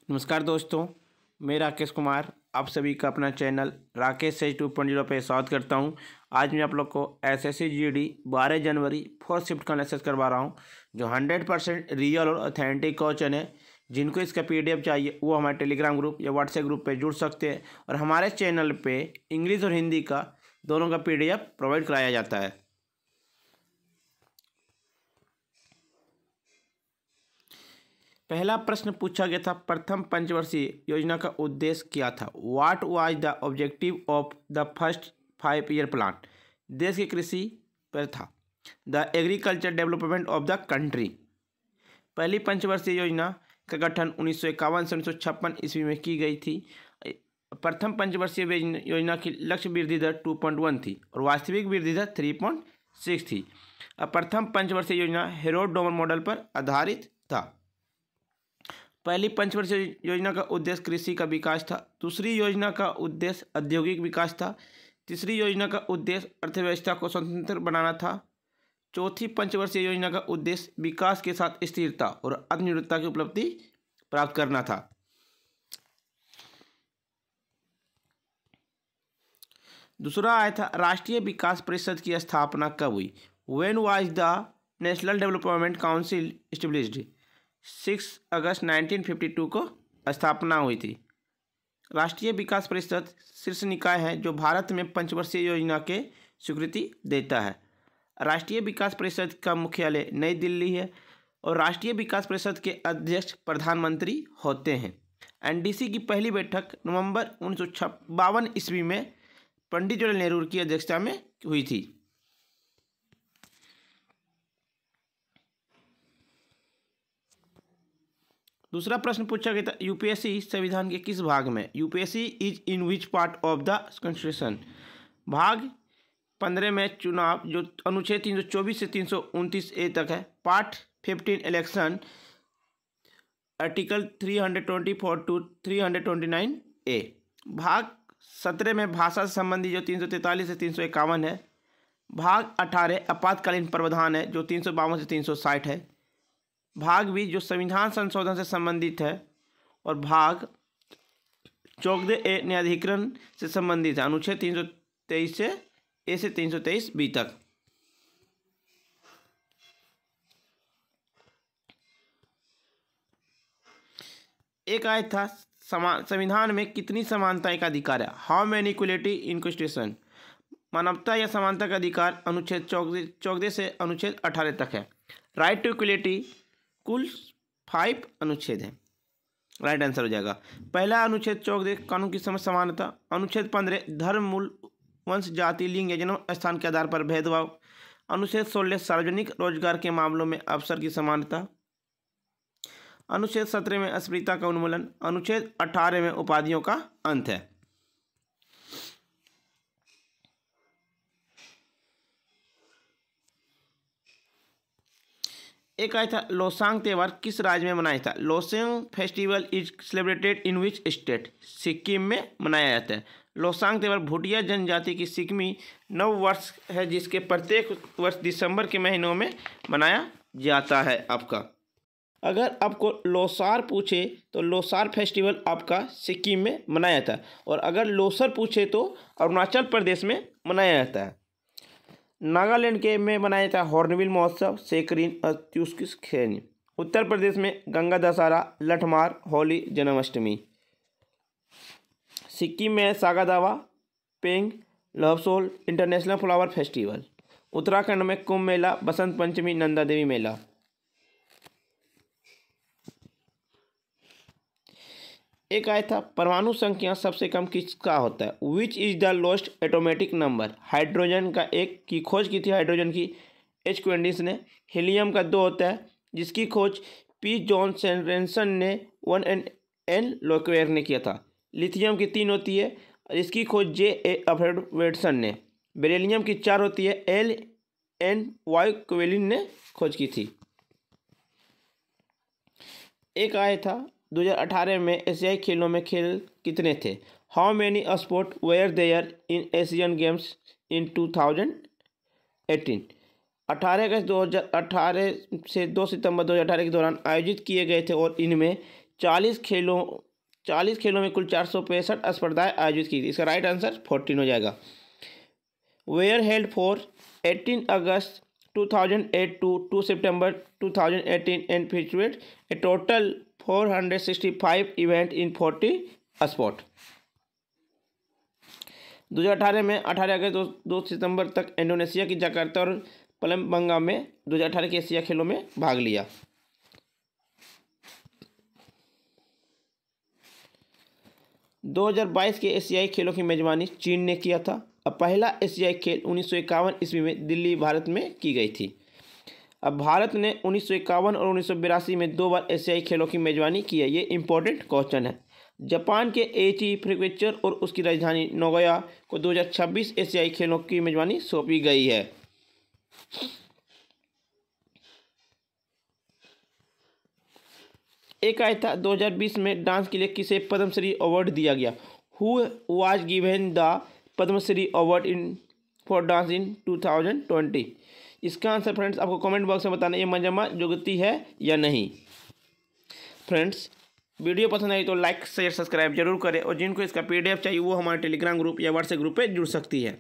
नमस्कार दोस्तों, मैं राकेश कुमार आप सभी का अपना चैनल राकेश सेज 2.0 पे स्वागत करता हूं। आज मैं आप लोग को एसएससी जीडी 12 जनवरी 4th शिफ्ट का एनालिसिस करवा रहा हूं, जो 100% रियल और ऑथेंटिक क्वेश्चन है। जिनको इसका पीडीएफ चाहिए वो हमारे टेलीग्राम ग्रुप या व्हाट्सएप ग्रुप पे जुड़ सकते हैं और हमारे चैनल पे इंग्लिश और हिंदी का दोनों का पीडीएफ प्रोवाइड कराया जाता है। पहला प्रश्न पूछा गया था, प्रथम पंचवर्षीय योजना का उद्देश्य क्या था? What was the objective of the first 5 year plan? देश की कृषि पर था। The agriculture development of the country. पहली पंचवर्षीय योजना का गठन 1951 से 1956 ईस्वी में की गई थी। प्रथम पंचवर्षीय योजना की लक्ष्य वृद्धि दर 2.1 थी और वास्तविक वृद्धि दर 3.6 थी। प्रथम पंचवर्षीय योजना हेरोड डोमर मॉडल पर आधारित था। पहली पंचवर्षीय योजना का उद्देश्य कृषि का विकास था। दूसरी योजना का उद्देश्य औद्योगिक विकास था। तीसरी योजना का उद्देश्य अर्थव्यवस्था को स्वतंत्र बनाना था। चौथी पंचवर्षीय योजना का उद्देश्य विकास के साथ स्थिरता और आत्मनिर्भरता की उपलब्धि प्राप्त करना था। दूसरा आया था, राष्ट्रीय विकास परिषद की स्थापना कब हुई? When was the national development council established? 6 अगस्त 1952 को स्थापना हुई थी। राष्ट्रीय विकास परिषद शीर्ष निकाय है जो भारत में पंचवर्षीय योजना के स्वीकृति देता है। राष्ट्रीय विकास परिषद का मुख्यालय नई दिल्ली है और राष्ट्रीय विकास परिषद के अध्यक्ष प्रधानमंत्री होते हैं। एनडीसी की पहली बैठक नवंबर 1952 ईस्वी में पंडित जवाहरलाल नेहरू की अध्यक्षता में हुई थी। दूसरा प्रश्न पूछा गया था, यूपीएससी संविधान के किस भाग में? UPSC is in which part of the constitution? भाग 15 में चुनाव, जो अनुच्छेद 324 से 329 ए तक है। पार्ट 15 इलेक्शन, आर्टिकल 324 टू 329 ए। भाग 17 में भाषा से संबंधी, जो 343 से 351 है। भाग 18 आपातकालीन प्रावधान है, जो 352 से 360 है। भाग 20 जो संविधान संशोधन से संबंधित है और भाग 14 ए न्यायाधिकरण से संबंधित है, अनुच्छेद 323 से ए से 323 बी तक। एक आया था, संविधान में कितनी समानता का अधिकार है? How many equality in constitution? मानवता या समानता का अधिकार अनुच्छेद 14 से अनुच्छेद 18 तक है। राइट टू इक्वलिटी कुल 5 अनुच्छेद हैं। राइट आंसर हो जाएगा। पहला अनुच्छेद 14 कानून की समझ समानता। अनुच्छेद 15 धर्म, मूल, वंश, जाति, लिंग या जन्म स्थान के आधार पर भेदभाव। अनुच्छेद 16 सार्वजनिक रोजगार के मामलों में अवसर की समानता। अनुच्छेद 17 में अस्पृश्यता का उन्मूलन। अनुच्छेद 18 में उपाधियों का अंत है। एक आया था, लोसांग त्यौहार किस राज्य में मनाया था? Losoong festival is celebrated in which state? Sikkim में मनाया जाता है। लोसांग त्यौहार भूटिया जनजाति की सिक्किमी नव वर्ष है, जिसके प्रत्येक वर्ष दिसंबर के महीनों में मनाया जाता है। आपका अगर आपको लोसार पूछे तो लोसार फेस्टिवल आपका सिक्किम में मनाया जाता है और अगर लोसर पूछे तो अरुणाचल प्रदेश में मनाया जाता है। नागालैंड के में मनाया जाता है हॉर्नबिल महोत्सव, सेकरिन और त्यूस्किस खेन। उत्तर प्रदेश में गंगा दशहरा, लठमार, होली, जन्माष्टमी। सिक्किम में सागा दावा, पेंग, लहसोल इंटरनेशनल फ्लावर फेस्टिवल। उत्तराखंड में कुंभ मेला, बसंत पंचमी, नंदा देवी मेला। एक आया था, परमाणु संख्या सबसे कम किसका होता है? Which is the lowest atomic number? Hydrogen का 1 की खोज की थी, हाइड्रोजन की एच क्वेंडिस ने। हीलियम का 2 होता है, जिसकी खोज पी जॉन सेरेंसन ने 1 लोक्वेयर ने किया था। लिथियम की 3 होती है, इसकी खोज जे ए अफ्रेडवेटसन ने। बेरिलियम की 4 होती है, एल एन वाई क्वेलिन ने खोज की थी। एक आया था, 2018 में एशियाई खेलों में खेल कितने थे? How many sport were there in Asian games in 2018? 18 अगस्त 2018 से 2 सितंबर 2018 के दौरान आयोजित किए गए थे और इनमें 40 खेलों में कुल 465 स्पर्धाएं आयोजित की थी। इसका राइट आंसर 14 हो जाएगा। Where held for 18 August 2008 to 2 September 2018 and featured a total 465 event in 40 sport। 2018 में 18 अगस्त 2 सितंबर तक इंडोनेशिया की जकार्ता और पलम्बंगा में 2018 के एशिया खेलों में भाग लिया। 2022 के एशियाई खेलों की मेजबानी चीन ने किया था। अब पहला एशियाई खेल 1951 ईस्वी में दिल्ली भारत में की गई थी। अब भारत ने 1951 और 1982 में 2 बार एशियाई खेलों की मेजबानी की है। ये इंपॉर्टेंट क्वेश्चन है। जापान के एची प्रीफ्रेक्चर और उसकी राजधानी नगोया को 2026 एशियाई खेलों की मेजबानी सौंपी गई है। एक आया था 2020 में डांस के लिए किसे पद्मश्री अवार्ड दिया गया। Who was given the Padmashri award in for dance in 2020। इसका आंसर फ्रेंड्स आपको कमेंट बॉक्स में बताना, ये मंजम्मा जुगती है या नहीं। फ्रेंड्स वीडियो पसंद आई तो लाइक शेयर सब्सक्राइब जरूर करें और जिनको इसका PDF चाहिए वो हमारे टेलीग्राम ग्रुप या व्हाट्सएप ग्रुप पे जुड़ सकती है।